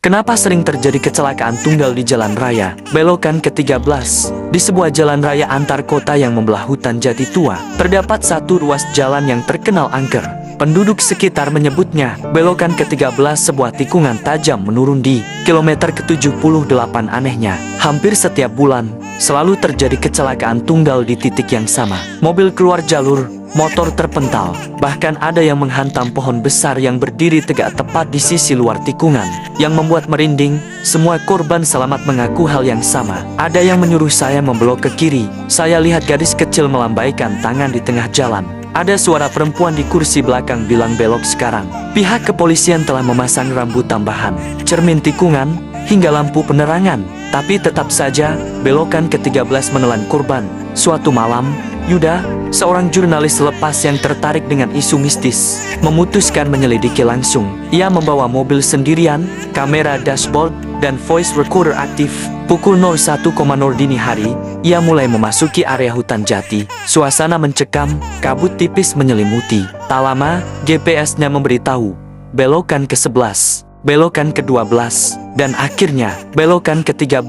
Kenapa sering terjadi kecelakaan tunggal di jalan raya? Belokan ke-13. Di sebuah jalan raya antar kota yang membelah hutan jati tua, terdapat satu ruas jalan yang terkenal angker. Penduduk sekitar menyebutnya belokan ke-13. Sebuah tikungan tajam menurun di kilometer ke-78. Anehnya, hampir setiap bulan selalu terjadi kecelakaan tunggal di titik yang sama. Mobil keluar jalur, motor terpental, bahkan ada yang menghantam pohon besar yang berdiri tegak tepat di sisi luar tikungan. Yang membuat merinding, semua korban selamat mengaku hal yang sama. Ada yang menyuruh saya membelok ke kiri. Saya lihat gadis kecil melambaikan tangan di tengah jalan. Ada suara perempuan di kursi belakang bilang belok sekarang. Pihak kepolisian telah memasang rambu tambahan, cermin tikungan, hingga lampu penerangan. Tapi tetap saja, belokan ke-13 menelan korban. Suatu malam, Yuda, seorang jurnalis lepas yang tertarik dengan isu mistis, memutuskan menyelidiki langsung. Ia membawa mobil sendirian, kamera dashboard, dan voice recorder aktif. Pukul 01.00 dini hari, ia mulai memasuki area hutan jati. Suasana mencekam, kabut tipis menyelimuti. Tak lama, GPS-nya memberitahu, belokan ke-11, belokan ke-12, dan akhirnya, belokan ke-13.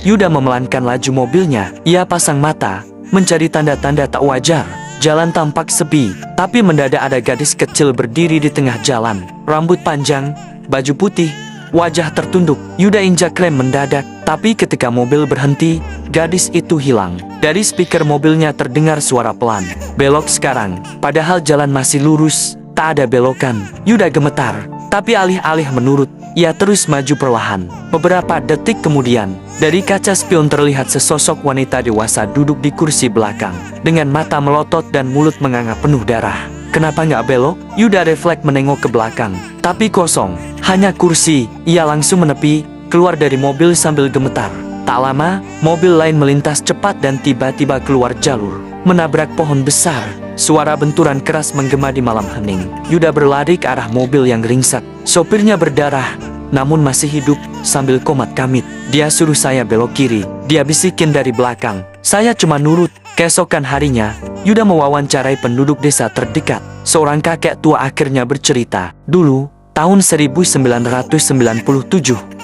Yuda memelankan laju mobilnya. Ia pasang mata, mencari tanda-tanda tak wajar. Jalan tampak sepi, tapi mendadak ada gadis kecil berdiri di tengah jalan. Rambut panjang, baju putih, wajah tertunduk. Yuda injak rem mendadak, tapi ketika mobil berhenti, gadis itu hilang. Dari speaker mobilnya terdengar suara pelan. Belok sekarang, padahal jalan masih lurus, tak ada belokan. Yuda gemetar, tapi alih-alih menurut, ia terus maju perlahan. Beberapa detik kemudian, dari kaca spion terlihat sesosok wanita dewasa duduk di kursi belakang, dengan mata melotot dan mulut menganga penuh darah. Kenapa nggak belok? Yuda refleks menengok ke belakang, tapi kosong, hanya kursi. Ia langsung menepi, keluar dari mobil sambil gemetar. Tak lama, mobil lain melintas cepat dan tiba-tiba keluar jalur, menabrak pohon besar. Suara benturan keras menggema di malam hening. Yuda berlari ke arah mobil yang ringsek. Sopirnya berdarah, namun masih hidup, sambil komat kamit. Dia suruh saya belok kiri. Dia bisikin dari belakang. Saya cuma nurut. Keesokan harinya, Yuda mewawancarai penduduk desa terdekat. Seorang kakek tua akhirnya bercerita, dulu, tahun 1997,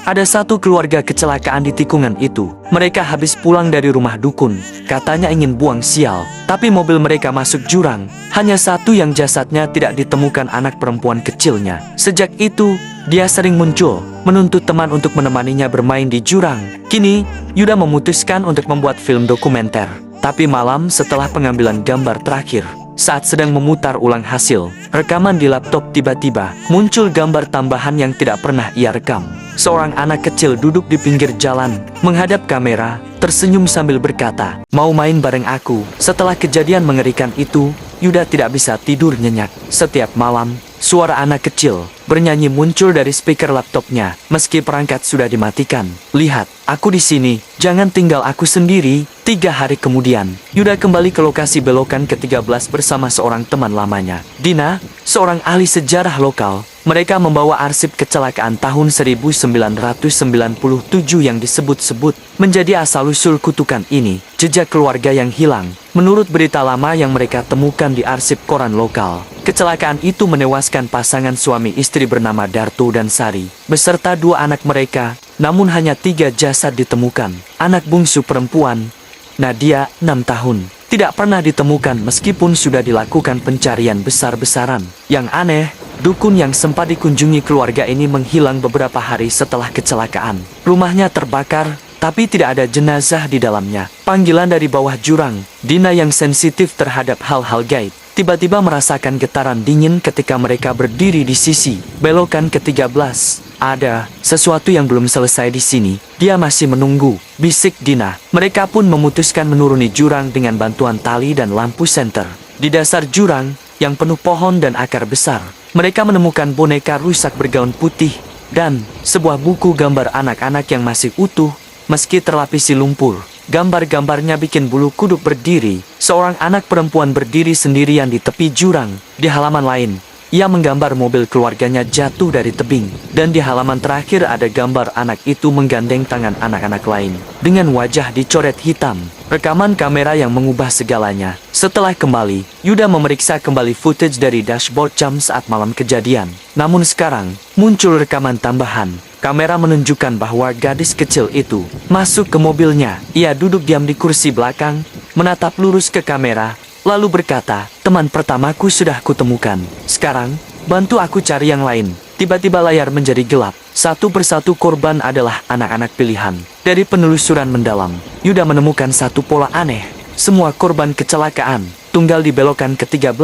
ada satu keluarga kecelakaan di tikungan itu. Mereka habis pulang dari rumah dukun. Katanya ingin buang sial, tapi mobil mereka masuk jurang. Hanya satu yang jasadnya tidak ditemukan, anak perempuan kecilnya. Sejak itu, dia sering muncul, menuntut teman untuk menemaninya bermain di jurang. Kini, Yuda memutuskan untuk membuat film dokumenter. Tapi malam setelah pengambilan gambar terakhir, saat sedang memutar ulang hasil rekaman di laptop, tiba-tiba muncul gambar tambahan yang tidak pernah ia rekam. Seorang anak kecil duduk di pinggir jalan, menghadap kamera, tersenyum sambil berkata, "Mau main bareng aku?" Setelah kejadian mengerikan itu, Yuda tidak bisa tidur nyenyak. Setiap malam, suara anak kecil bernyanyi muncul dari speaker laptopnya, meski perangkat sudah dimatikan. "Lihat, aku di sini, jangan tinggal aku sendiri." 3 hari kemudian, Yuda kembali ke lokasi belokan ke-13 bersama seorang teman lamanya, Dina, seorang ahli sejarah lokal. Mereka membawa arsip kecelakaan tahun 1997 yang disebut-sebut menjadi asal-usul kutukan ini, jejak keluarga yang hilang. Menurut berita lama yang mereka temukan di arsip koran lokal, kecelakaan itu menewaskan pasangan suami istri bernama Darto dan Sari, beserta 2 anak mereka, namun hanya 3 jasad ditemukan. Anak bungsu perempuan, Nadia, 6 tahun, tidak pernah ditemukan meskipun sudah dilakukan pencarian besar-besaran. Yang aneh, dukun yang sempat dikunjungi keluarga ini menghilang beberapa hari setelah kecelakaan. Rumahnya terbakar, tapi tidak ada jenazah di dalamnya. Panggilan dari bawah jurang, Dina yang sensitif terhadap hal-hal gaib, tiba-tiba merasakan getaran dingin ketika mereka berdiri di sisi belokan ke-13. Ada sesuatu yang belum selesai di sini. Dia masih menunggu, bisik Dina. Mereka pun memutuskan menuruni jurang dengan bantuan tali dan lampu senter. Di dasar jurang, yang penuh pohon dan akar besar, mereka menemukan boneka rusak bergaun putih dan sebuah buku gambar anak-anak yang masih utuh, meski terlapisi lumpur. Gambar-gambarnya bikin bulu kuduk berdiri. Seorang anak perempuan berdiri sendirian di tepi jurang. Di halaman lain, ia menggambar mobil keluarganya jatuh dari tebing. Dan di halaman terakhir ada gambar anak itu menggandeng tangan anak-anak lain, dengan wajah dicoret hitam. Rekaman kamera yang mengubah segalanya. Setelah kembali, Yuda memeriksa kembali footage dari dashboard jam saat malam kejadian. Namun sekarang, muncul rekaman tambahan. Kamera menunjukkan bahwa gadis kecil itu masuk ke mobilnya. Ia duduk diam di kursi belakang, menatap lurus ke kamera, lalu berkata, "Teman pertamaku sudah kutemukan. Sekarang, bantu aku cari yang lain." Tiba-tiba layar menjadi gelap. Satu persatu korban adalah anak-anak pilihan. Dari penelusuran mendalam, Yuda menemukan satu pola aneh. Semua korban kecelakaan tunggal di belokan ke-13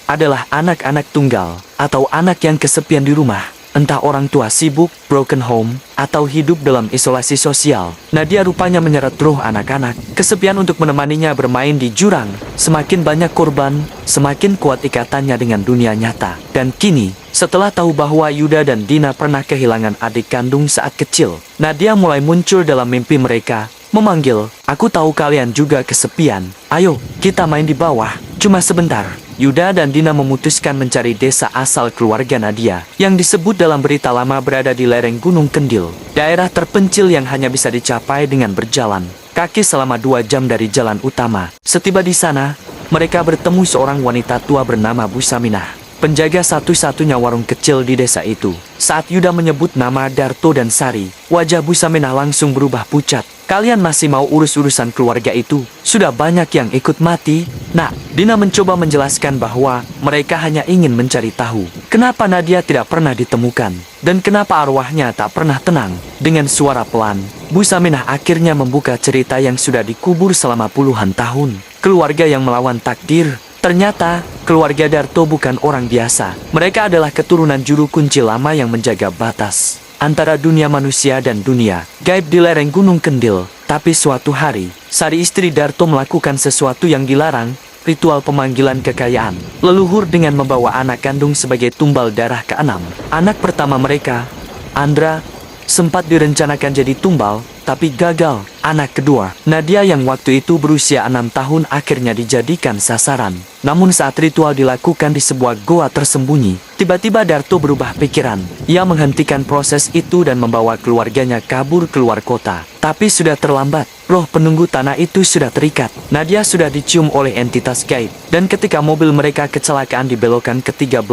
adalah anak-anak tunggal atau anak yang kesepian di rumah. Entah orang tua sibuk, broken home, atau hidup dalam isolasi sosial. Nadia rupanya menyeret ruh anak-anak. Kesepian untuk menemaninya bermain di jurang. Semakin banyak korban, semakin kuat ikatannya dengan dunia nyata. Dan kini, setelah tahu bahwa Yuda dan Dina pernah kehilangan adik kandung saat kecil, Nadia mulai muncul dalam mimpi mereka, memanggil, "Aku tahu kalian juga kesepian. Ayo, kita main di bawah, cuma sebentar." Yuda dan Dina memutuskan mencari desa asal keluarga Nadia, yang disebut dalam berita lama berada di lereng Gunung Kendil, daerah terpencil yang hanya bisa dicapai dengan berjalan kaki selama 2 jam dari jalan utama. Setiba di sana, mereka bertemu seorang wanita tua bernama Bu Saminah, penjaga satu-satunya warung kecil di desa itu. Saat Yuda menyebut nama Darto dan Sari, wajah Bu Saminah langsung berubah pucat. "Kalian masih mau urus-urusan keluarga itu? Sudah banyak yang ikut mati." Nah, Dina mencoba menjelaskan bahwa mereka hanya ingin mencari tahu kenapa Nadia tidak pernah ditemukan dan kenapa arwahnya tak pernah tenang. Dengan suara pelan, Bu Saminah akhirnya membuka cerita yang sudah dikubur selama puluhan tahun. Keluarga yang melawan takdir. Ternyata, keluarga Darto bukan orang biasa. Mereka adalah keturunan juru kunci lama yang menjaga batas antara dunia manusia dan dunia gaib di lereng Gunung Kendil. Tapi suatu hari, Sari istri Darto melakukan sesuatu yang dilarang, ritual pemanggilan kekayaan leluhur dengan membawa anak kandung sebagai tumbal darah ke-6. Anak pertama mereka, Andra, sempat direncanakan jadi tumbal, tapi gagal. Anak kedua, Nadia yang waktu itu berusia 6 tahun akhirnya dijadikan sasaran. Namun saat ritual dilakukan di sebuah goa tersembunyi, tiba-tiba Darto berubah pikiran. Ia menghentikan proses itu dan membawa keluarganya kabur keluar kota. Tapi sudah terlambat, roh penunggu tanah itu sudah terikat. Nadia sudah dicium oleh entitas gaib, dan ketika mobil mereka kecelakaan di belokan ke-13,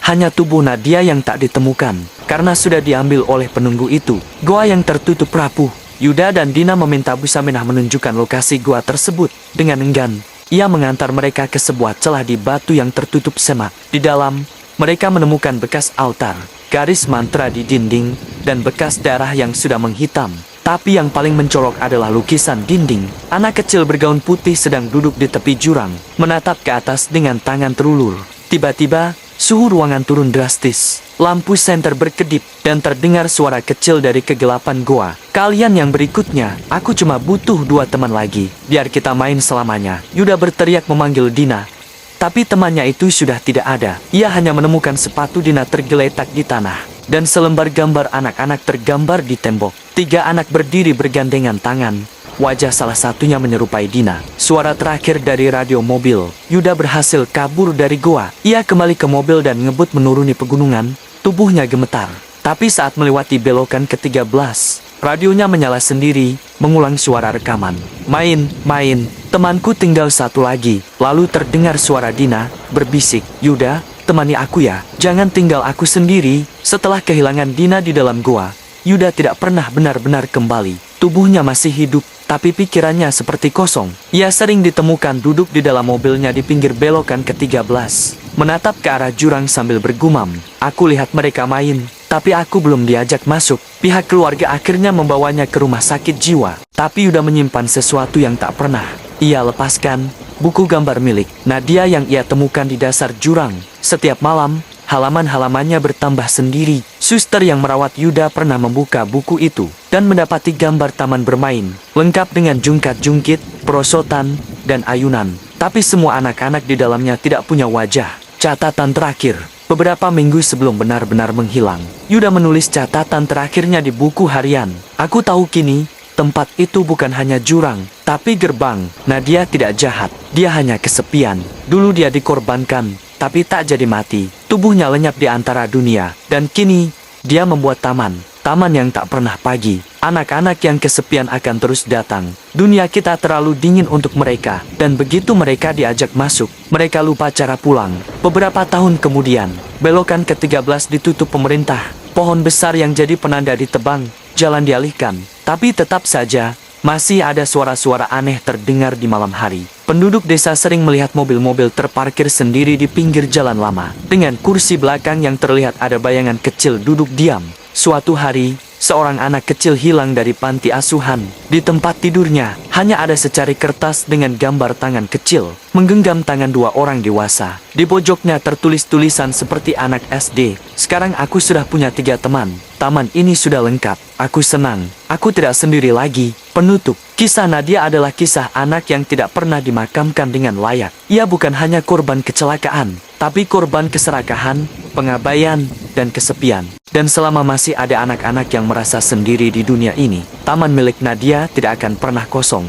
hanya tubuh Nadia yang tak ditemukan, karena sudah diambil oleh penunggu itu. Goa yang tertutup rapuh. Yuda dan Dina meminta Bu Saminah menunjukkan lokasi goa tersebut. Dengan enggan, ia mengantar mereka ke sebuah celah di batu yang tertutup semak. Di dalam, mereka menemukan bekas altar, garis mantra di dinding, dan bekas darah yang sudah menghitam. Tapi yang paling mencolok adalah lukisan dinding. Anak kecil bergaun putih sedang duduk di tepi jurang, menatap ke atas dengan tangan terulur. Tiba-tiba, suhu ruangan turun drastis. Lampu senter berkedip dan terdengar suara kecil dari kegelapan goa. "Kalian yang berikutnya, aku cuma butuh 2 teman lagi. Biar kita main selamanya." Yuda berteriak memanggil Dina. Tapi temannya itu sudah tidak ada. Ia hanya menemukan sepatu Dina tergeletak di tanah, dan selembar gambar anak-anak tergambar di tembok. 3 anak berdiri bergandengan tangan. Wajah salah satunya menyerupai Dina. Suara terakhir dari radio mobil. Yuda berhasil kabur dari goa. Ia kembali ke mobil dan ngebut menuruni pegunungan. Tubuhnya gemetar. Tapi saat melewati belokan ke-13, radionya menyala sendiri, mengulang suara rekaman. Main, temanku tinggal 1 lagi." Lalu terdengar suara Dina berbisik, "Yuda, temani aku ya. Jangan tinggal aku sendiri." Setelah kehilangan Dina di dalam goa, Yuda tidak pernah benar-benar kembali. Tubuhnya masih hidup, tapi pikirannya seperti kosong. Ia sering ditemukan duduk di dalam mobilnya di pinggir belokan ke-13, menatap ke arah jurang sambil bergumam, "Aku lihat mereka main, tapi aku belum diajak masuk." Pihak keluarga akhirnya membawanya ke rumah sakit jiwa. Tapi Yuda menyimpan sesuatu yang tak pernah ia lepaskan, buku gambar milik Nadia yang ia temukan di dasar jurang. Setiap malam, halaman-halamannya bertambah sendiri. Suster yang merawat Yuda pernah membuka buku itu dan mendapati gambar taman bermain, lengkap dengan jungkat-jungkit, perosotan, dan ayunan. Tapi semua anak-anak di dalamnya tidak punya wajah. Catatan terakhir, beberapa minggu sebelum benar-benar menghilang, Yuda menulis catatan terakhirnya di buku harian. "Aku tahu kini, tempat itu bukan hanya jurang, tapi gerbang. Nadia tidak jahat, dia hanya kesepian. Dulu dia dikorbankan, tapi tak jadi mati. Tubuhnya lenyap di antara dunia, dan kini dia membuat taman yang tak pernah pagi. Anak-anak yang kesepian akan terus datang. Dunia kita terlalu dingin untuk mereka, dan begitu mereka diajak masuk, mereka lupa cara pulang." Beberapa tahun kemudian, belokan ke-13 ditutup pemerintah. Pohon besar yang jadi penanda ditebang, jalan dialihkan. Tapi tetap saja, masih ada suara-suara aneh terdengar di malam hari. Penduduk desa sering melihat mobil-mobil terparkir sendiri di pinggir jalan lama. Dengan kursi belakang yang terlihat ada bayangan kecil duduk diam. Suatu hari, seorang anak kecil hilang dari panti asuhan. Di tempat tidurnya, hanya ada secari kertas dengan gambar tangan kecil, menggenggam tangan dua orang dewasa. Di pojoknya tertulis tulisan seperti anak SD. Sekarang aku sudah punya 3 teman. Taman ini sudah lengkap. Aku senang. Aku tidak sendiri lagi. Penutup. Kisah Nadia adalah kisah anak yang tidak pernah dimakamkan dengan layak. Ia bukan hanya korban kecelakaan, tapi korban keserakahan, pengabaian, dan kesepian. Dan selama masih ada anak-anak yang merasa sendiri di dunia ini, taman milik Nadia tidak akan pernah kosong.